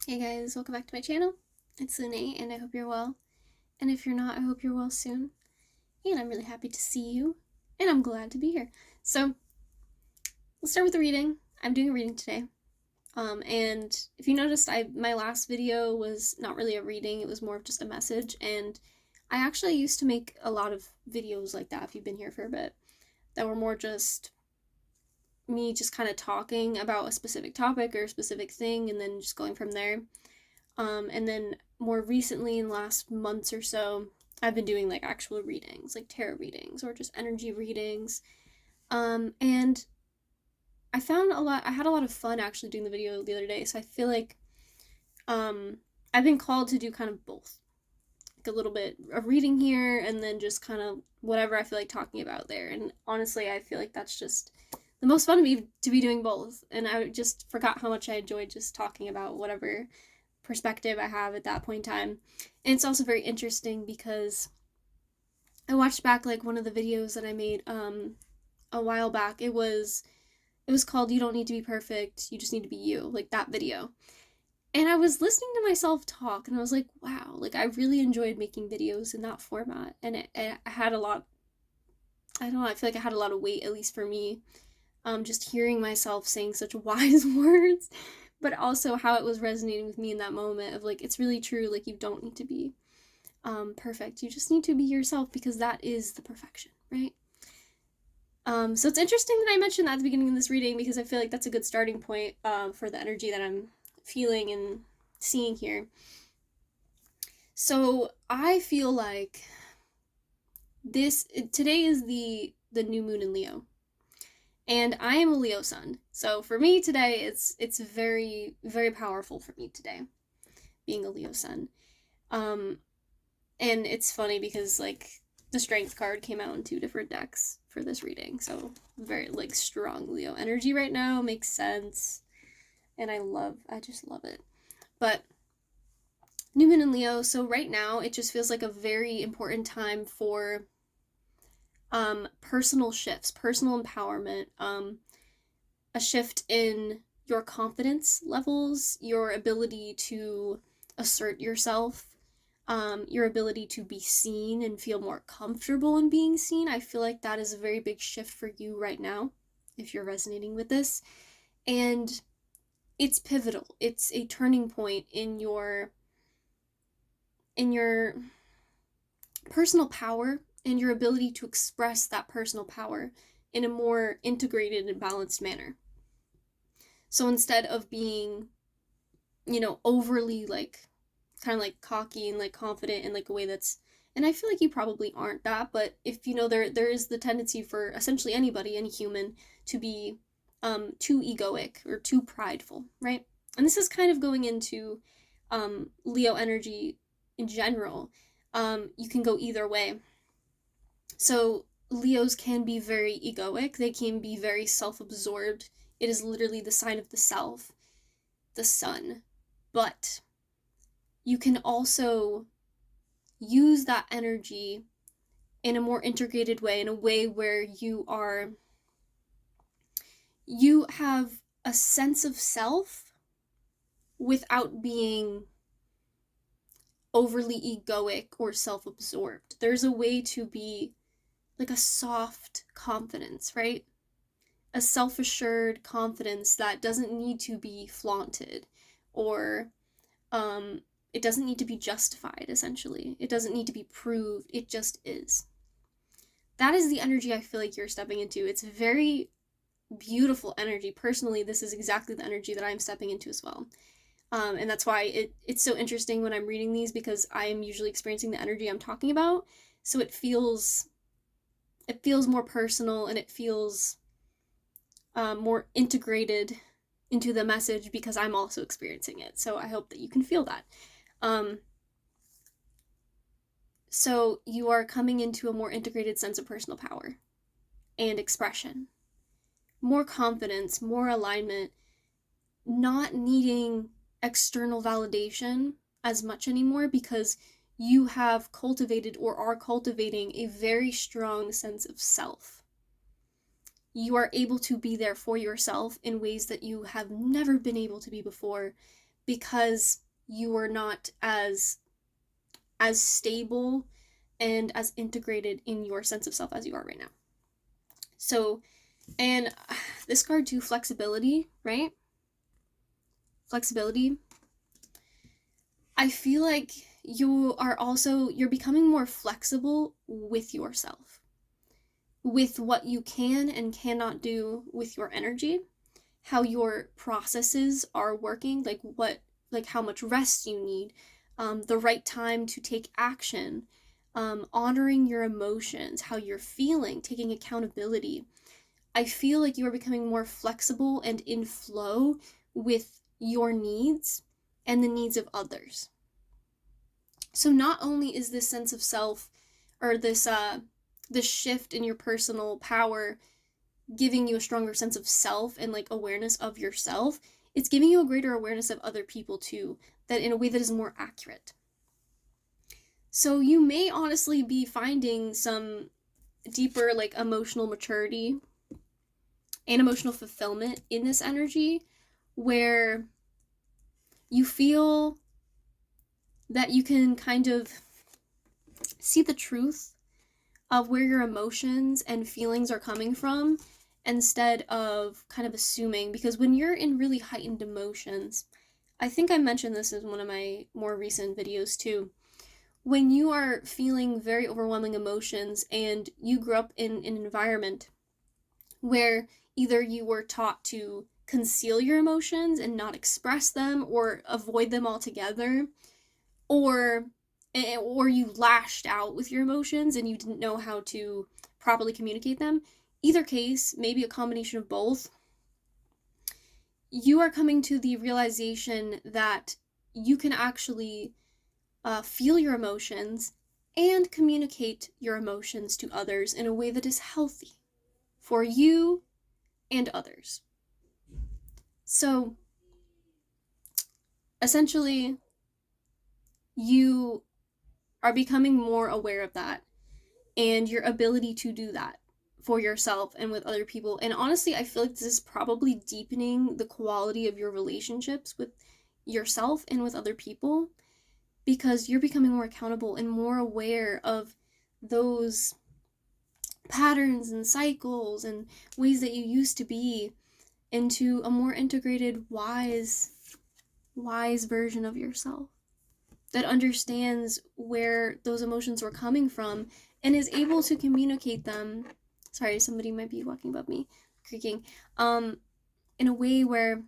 Hey guys, welcome back to my channel. It's Lune, and I hope you're well. And if you're not, I hope you're well soon. And I'm really happy to see you, and I'm glad to be here. So, let's start with the reading. I'm doing a reading today. And if you noticed, my last video was not really a reading, it was more of just a message, and I actually used to make a lot of videos like that, if you've been here for a bit, that were more just me just kind of talking about a specific topic or a specific thing, and then just going from there. And then more recently, in the last months or so, I've been doing like actual readings, like tarot readings or just energy readings. And I had a lot of fun actually doing the video the other day. So I feel like I've been called to do kind of both, like a little bit of reading here and then just kind of whatever I feel like talking about there. And honestly, I feel like that's just the most fun to be doing both. And I just forgot how much I enjoyed just talking about whatever perspective I have at that point in time. And it's also very interesting because I watched back like one of the videos that I made a while back. It was called "You Don't Need to Be Perfect, You Just Need to Be You," like that video. And I was listening to myself talk and I was like, wow, like I really enjoyed making videos in that format. And it had a lot, I don't know, I feel like it had a lot of weight, at least for me. Just hearing myself saying such wise words, but also how it was resonating with me in that moment of like, it's really true, like you don't need to be perfect. You just need to be yourself because that is the perfection, right? So it's interesting that I mentioned that at the beginning of this reading because I feel like that's a good starting point for the energy that I'm feeling and seeing here. So I feel like today is the new moon in Leo. And I am a Leo sun. So for me today, it's very, very powerful for me today, being a Leo sun. And it's funny because like the strength card came out in 2 different decks for this reading. So very like strong Leo energy right now, makes sense. And I just love it. But new moon in Leo, so right now it just feels like a very important time for personal shifts, personal empowerment, a shift in your confidence levels, your ability to assert yourself, your ability to be seen and feel more comfortable in being seen. I feel like that is a very big shift for you right now, if you're resonating with this. And it's pivotal. It's a turning point in your personal power and your ability to express that personal power in a more integrated and balanced manner. So instead of being, overly like kind of like cocky and like confident in like a way that's, and I feel like you probably aren't that, but if there is the tendency for essentially anybody, any human, to be too egoic or too prideful, right? And this is kind of going into Leo energy in general. You can go either way. So Leos can be very egoic, they can be very self-absorbed. It is literally the sign of the self, the sun. But you can also use that energy in a more integrated way, in a way where you have a sense of self without being overly egoic or self-absorbed. There's a way to be like a soft confidence, right? A self-assured confidence that doesn't need to be flaunted or it doesn't need to be justified, essentially. It doesn't need to be proved. It just is. That is the energy I feel like you're stepping into. It's very beautiful energy. Personally, this is exactly the energy that I'm stepping into as well. And that's why it's so interesting when I'm reading these, because I am usually experiencing the energy I'm talking about. So it feels more personal, and it feels more integrated into the message because I'm also experiencing it. So I hope that you can feel that. So you are coming into a more integrated sense of personal power and expression, more confidence, more alignment, not needing external validation as much anymore because you have cultivated or are cultivating a very strong sense of self. You are able to be there for yourself in ways that you have never been able to be before because you are not as stable and as integrated in your sense of self as you are right now. So, and this card too, flexibility, right? Flexibility. I feel like you're becoming more flexible with yourself, with what you can and cannot do with your energy, how your processes are working, like how much rest you need, the right time to take action, honoring your emotions, how you're feeling, taking accountability. I feel like you are becoming more flexible and in flow with your needs and the needs of others. So not only is this sense of self, or this shift in your personal power giving you a stronger sense of self and like awareness of yourself, it's giving you a greater awareness of other people too, that in a way that is more accurate. So you may honestly be finding some deeper like emotional maturity and emotional fulfillment in this energy, where you feel that you can kind of see the truth of where your emotions and feelings are coming from, instead of kind of assuming. Because when you're in really heightened emotions, I think I mentioned this in one of my more recent videos too, when you are feeling very overwhelming emotions and you grew up in an environment where either you were taught to conceal your emotions and not express them or avoid them altogether, or you lashed out with your emotions and you didn't know how to properly communicate them. Either case, maybe a combination of both, you are coming to the realization that you can actually feel your emotions and communicate your emotions to others in a way that is healthy for you and others. So, essentially, you are becoming more aware of that and your ability to do that for yourself and with other people. And honestly, I feel like this is probably deepening the quality of your relationships with yourself and with other people, because you're becoming more accountable and more aware of those patterns and cycles and ways that you used to be, into a more integrated, wise version of yourself that understands where those emotions were coming from and is able to communicate them. Sorry, somebody might be walking above me, creaking. In a way where,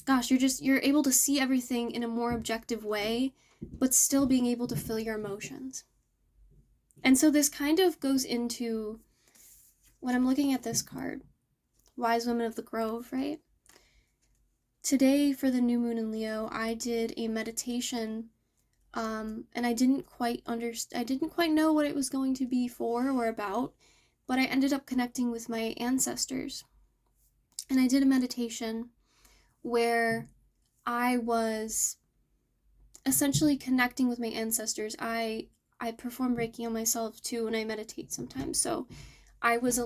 gosh, you're able to see everything in a more objective way, but still being able to feel your emotions. And so this kind of goes into, when I'm looking at this card, Wise Women of the Grove, right? Today, for the new moon in Leo, I did a meditation, and I didn't quite know what it was going to be for or about, but I ended up connecting with my ancestors. And I did a meditation where I was essentially connecting with my ancestors. I perform Reiki on myself too, and I meditate sometimes. So I was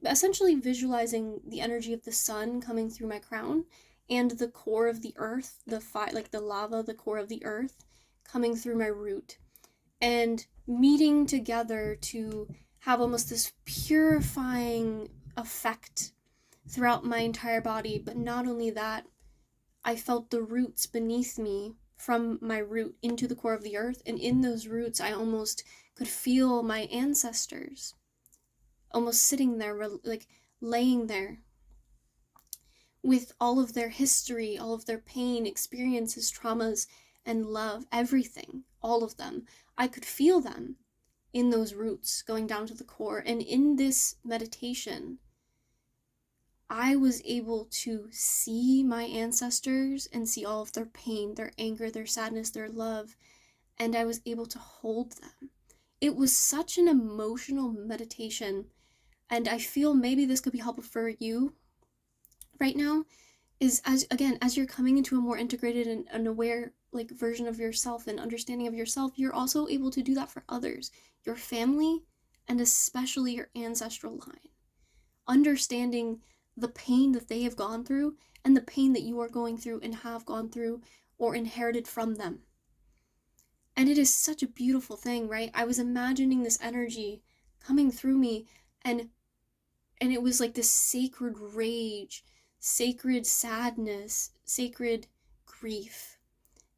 essentially visualizing the energy of the sun coming through my crown, and the core of the earth, like the lava, the core of the earth coming through my root, and meeting together to have almost this purifying effect throughout my entire body. But not only that, I felt the roots beneath me, from my root into the core of the earth, and in those roots I almost could feel my ancestors almost sitting there, like laying there with all of their history, all of their pain, experiences, traumas, and love, everything, all of them. I could feel them in those roots going down to the core. And in this meditation, I was able to see my ancestors and see all of their pain, their anger, their sadness, their love, and I was able to hold them. It was such an emotional meditation. And I feel maybe this could be helpful for you right now, is as you're coming into a more integrated and aware like version of yourself and understanding of yourself, you're also able to do that for others, your family, and especially your ancestral line. Understanding the pain that they have gone through and the pain that you are going through and have gone through or inherited from them. And it is such a beautiful thing, right? I was imagining this energy coming through me, and it was like this sacred rage, sacred sadness, sacred grief.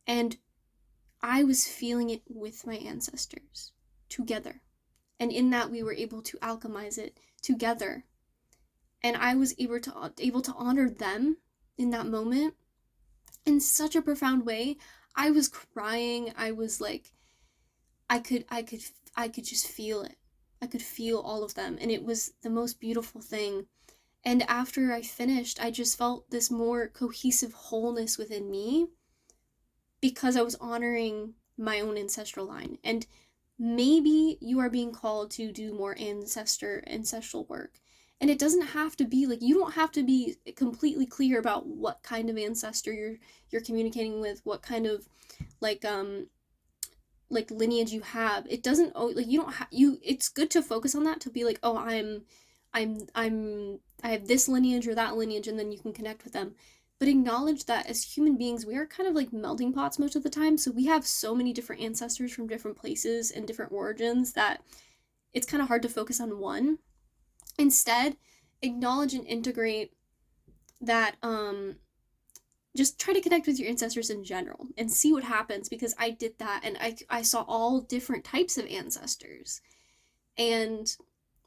And I was feeling it with my ancestors together. And in that, we were able to alchemize it together. And I was able to honor them in that moment in such a profound way. I was crying. I was like, I could just feel it. I could feel all of them, and it was the most beautiful thing. And after I finished, I just felt this more cohesive wholeness within me because I was honoring my own ancestral line. And maybe you are being called to do more ancestral work. And it doesn't have to be like, you don't have to be completely clear about what kind of ancestor you're communicating with, what kind of like lineage you have. It doesn't, like, you don't have, it's good to focus on that, to be like, oh, I have this lineage or that lineage, and then you can connect with them. But acknowledge that as human beings, we are kind of like melting pots most of the time. So we have so many different ancestors from different places and different origins that it's kind of hard to focus on one. Instead, acknowledge and integrate that, just try to connect with your ancestors in general and see what happens, because I did that, and I saw all different types of ancestors. And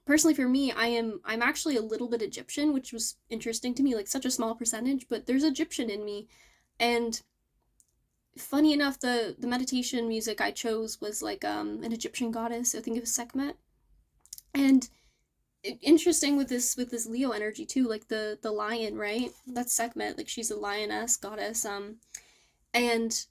personally for me, I'm actually a little bit Egyptian, which was interesting to me, like such a small percentage, but there's Egyptian in me. And funny enough, the meditation music I chose was like an Egyptian goddess. I think it was Sekhmet. And interesting with this Leo energy too, like the lion, right? That's Sekhmet, like she's a lioness goddess, and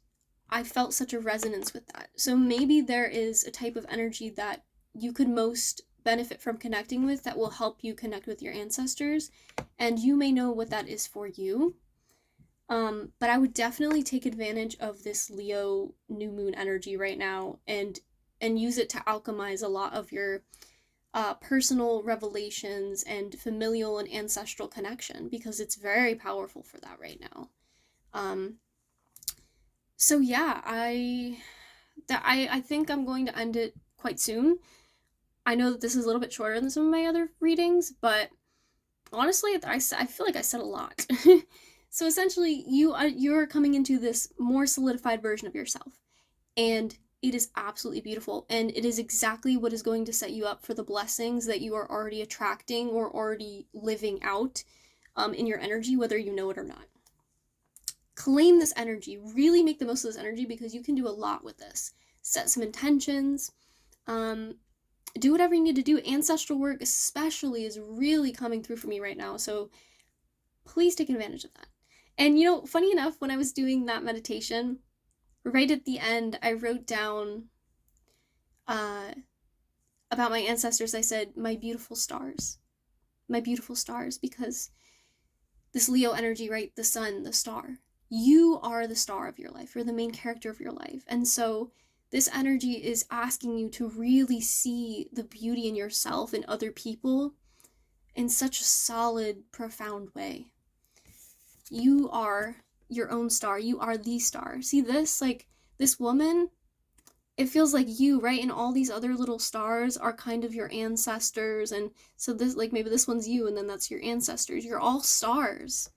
I felt such a resonance with that. So maybe there is a type of energy that you could most benefit from connecting with that will help you connect with your ancestors, and you may know what that is for you. But I would definitely take advantage of this Leo new moon energy right now and use it to alchemize a lot of your personal revelations and familial and ancestral connection, because it's very powerful for that right now. So yeah, I think I'm going to end it quite soon. I know that this is a little bit shorter than some of my other readings, but honestly, I feel like I said a lot. So essentially, you're coming into this more solidified version of yourself, and it is absolutely beautiful, and it is exactly what is going to set you up for the blessings that you are already attracting or already living out in your energy, whether you know it or not. Claim this energy. Really make the most of this energy, because you can do a lot with this. Set some intentions. Do whatever you need to do. Ancestral work especially is really coming through for me right now, so please take advantage of that. And you know, funny enough, when I was doing that meditation, right at the end, I wrote down about my ancestors. I said, my beautiful stars, because this Leo energy, right? The sun, the star. You are the star of your life. You're the main character of your life. And so this energy is asking you to really see the beauty in yourself and other people in such a solid, profound way. You are your own star. You are the star. See this? Like, this woman, it feels like you, right? And all these other little stars are kind of your ancestors. And so this, like, maybe this one's you, and then that's your ancestors. You're all stars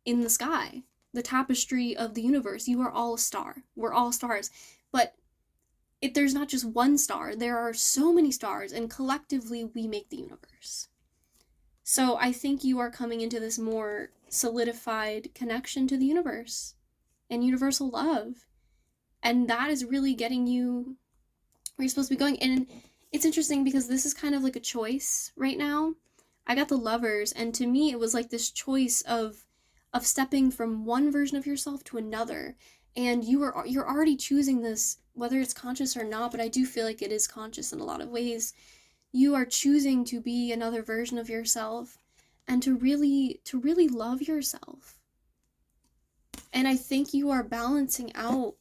in the sky, the tapestry of the universe. You are all a star. We're all stars. But there's not just one star. There are so many stars, and collectively we make the universe. So I think you are coming into this more solidified connection to the universe and universal love. And that is really getting you where you're supposed to be going. And it's interesting because this is kind of like a choice right now. I got the Lovers, and to me it was like this choice of stepping from one version of yourself to another. And you're already choosing this, whether it's conscious or not, but I do feel like it is conscious in a lot of ways. You are choosing to be another version of yourself and to really love yourself. And I think you are balancing out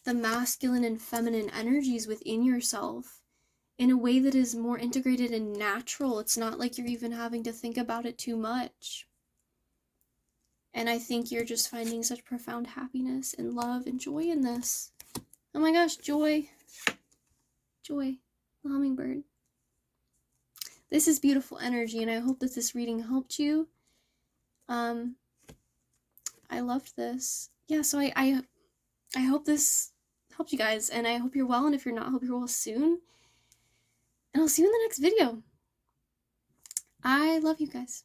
the masculine and feminine energies within yourself in a way that is more integrated and natural. It's not like you're even having to think about it too much. And I think you're just finding such profound happiness and love and joy in this. Oh my gosh, Joy. Joy, the hummingbird. This is beautiful energy, and I hope that this reading helped you. I loved this. Yeah, so I hope this helped you guys, and I hope you're well, and if you're not, I hope you're well soon. And I'll see you in the next video. I love you guys.